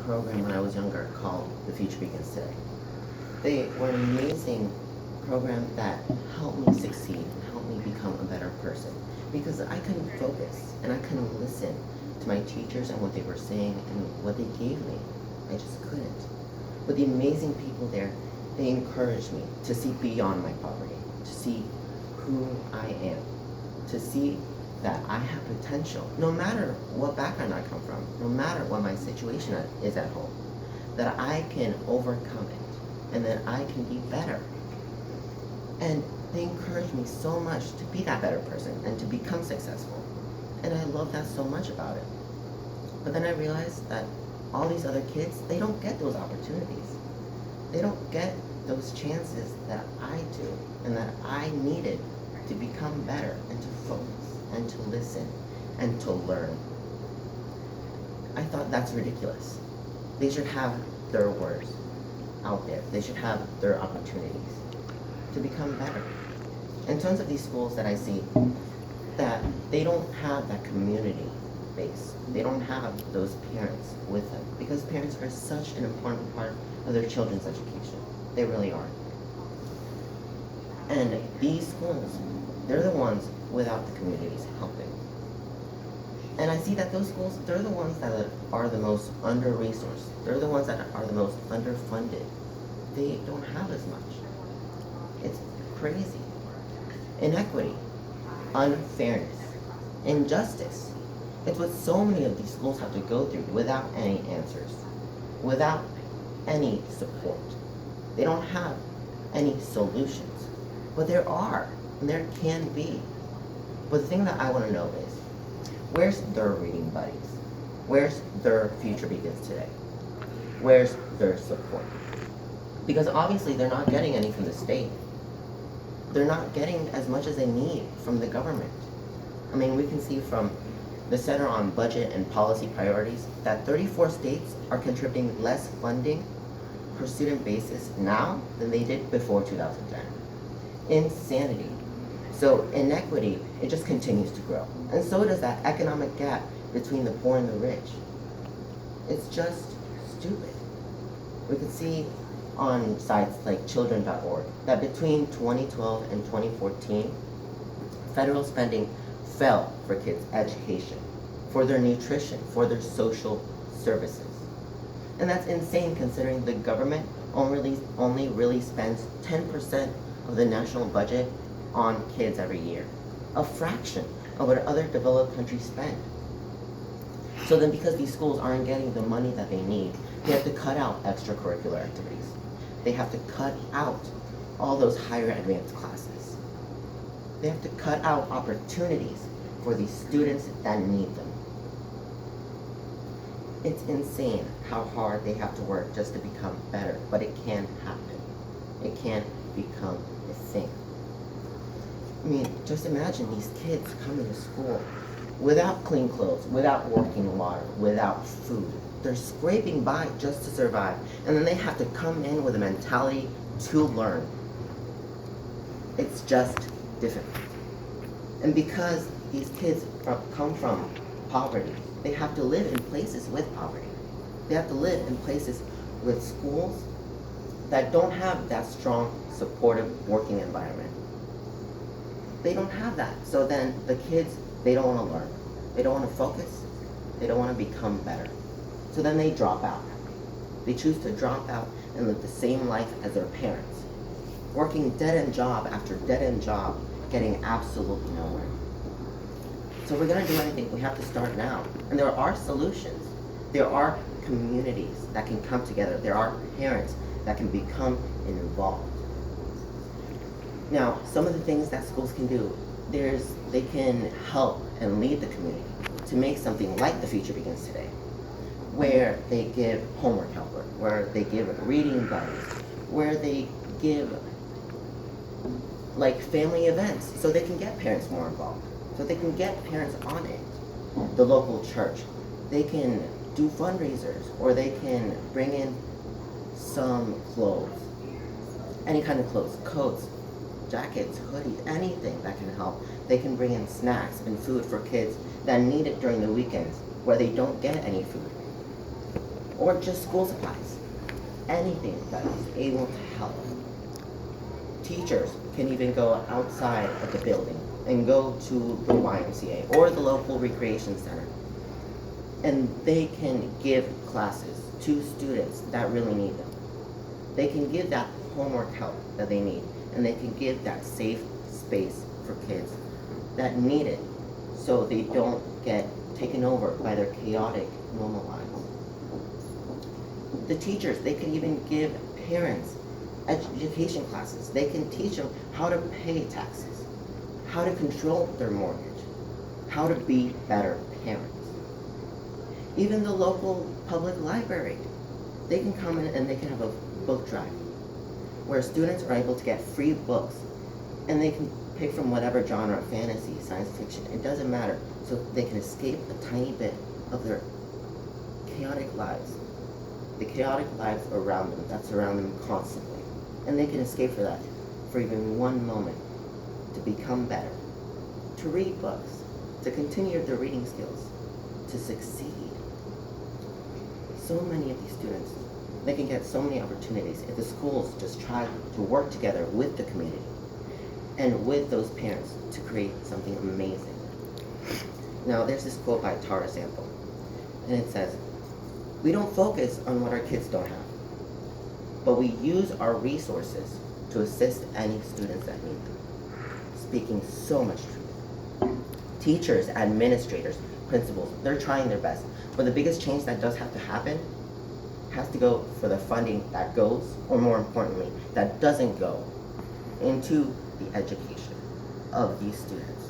program when I was younger called The Future Begins Today. They were an amazing program that helped me succeed and helped me become a better person because I couldn't focus and I couldn't listen to my teachers and what they were saying and what they gave me. I just couldn't. But the amazing people there, they encouraged me to see beyond my poverty, to see who I am, to see that I have potential, no matter what background I come from, no matter what my situation is at home, that I can overcome it, and that I can be better. And they encouraged me so much to be that better person and to become successful. And I love that so much about it. But then I realized that all these other kids, they don't get those opportunities. They don't get those chances that I do and that I needed to become better and to focus and to listen and to learn. I thought that's ridiculous. They should have their words out there. They should have their opportunities to become better. In terms of these schools that I see, that they don't have that community base. They don't have those parents with them because parents are such an important part of their children's education. They really are. And these schools, they're the ones without the communities helping. And I see that those schools, they're the ones that are the most under-resourced. They're the ones that are the most underfunded. They don't have as much. It's crazy. Inequity, unfairness, injustice. It's what so many of these schools have to go through without any answers, without any support. They don't have any solutions. But there are, and there can be. But the thing that I want to know is, where's their reading buddies? Where's their Future Begins Today? Where's their support? Because obviously they're not getting any from the state. They're not getting as much as they need from the government. I mean, we can see from the Center on Budget and Policy Priorities that 34 states are contributing less funding per student basis now than they did before 2010. Insanity. So inequity, it just continues to grow. And so does that economic gap between the poor and the rich. It's just stupid. We could see on sites like children.org that between 2012 and 2014, federal spending fell for kids' education, for their nutrition, for their social services. And that's insane considering the government only really spends 10% of the national budget on kids every year, a fraction of what other developed countries spend. So then because these schools aren't getting the money that they need, they have to cut out extracurricular activities. They have to cut out all those higher advanced classes. They have to cut out opportunities for these students that need them. It's insane how hard they have to work just to become better, but it can happen. It can become a thing. I mean, just imagine these kids coming to school without clean clothes, without working water, without food. They're scraping by just to survive, and then they have to come in with a mentality to learn. It's just difficult. And because these kids come from poverty, they have to live in places with poverty. They have to live in places with schools that don't have that strong, supportive working environment. They don't have that. So then the kids, they don't want to learn. They don't want to focus. They don't want to become better. So then they drop out. They choose to drop out and live the same life as their parents, working dead-end job after dead-end job, getting absolutely nowhere. So if we're going to do anything, we have to start now. And there are solutions. There are communities that can come together. There are parents that can become involved. Now, some of the things that schools can do, they can help and lead the community to make something like The Future Begins Today, where they give homework helper, where they give reading buddies, where they give like family events so they can get parents more involved, so they can get parents on it. The local church, they can do fundraisers, or they can bring in some clothes, any kind of clothes, coats, jackets, hoodies, anything that can help. They can bring in snacks and food for kids that need it during the weekends where they don't get any food. or just school supplies. Anything that is able to help. Teachers can even go outside of the building and go to the YMCA or the local recreation center. And they can give classes to students that really need them. They can give that homework help that they need, and they can give that safe space for kids that need it so they don't get taken over by their chaotic normal lives. The teachers, they can even give parents education classes. They can teach them how to pay taxes, how to control their mortgage, how to be better parents. Even the local public library, they can come in and they can have a book drive where students are able to get free books, and they can pick from whatever genre, fantasy, science fiction, it doesn't matter, so they can escape a tiny bit of their chaotic lives, the chaotic lives around them, that surround them constantly. And they can escape for that, for even one moment, to become better, to read books, to continue their reading skills, to succeed. So many of these students, they can get so many opportunities if the schools just try to work together with the community and with those parents to create something amazing. Now, there's this quote by Tara Sample, and it says, "We don't focus on what our kids don't have, but we use our resources to assist any students that need them." Speaking so much truth. Teachers, administrators, principals, they're trying their best, but the biggest change that does have to happen has to go for the funding that goes, or more importantly, that doesn't go into the education of these students.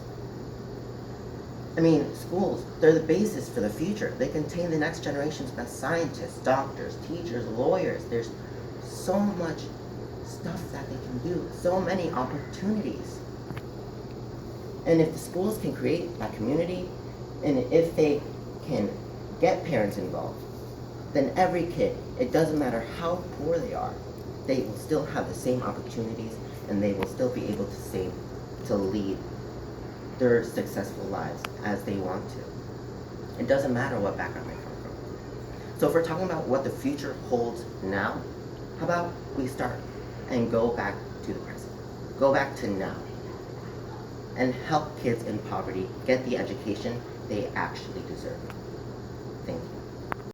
I mean, schools, they're the basis for the future. They contain the next generation's best scientists, doctors, teachers, lawyers. There's so much stuff that they can do, so many opportunities. And if the schools can create that community, and if they can get parents involved, then every kid, it doesn't matter how poor they are, they will still have the same opportunities, and they will still be able to lead their successful lives as they want to. It doesn't matter what background they come from. So if we're talking about what the future holds now, how about we start and go back to the present, go back to now, and help kids in poverty get the education they actually deserve.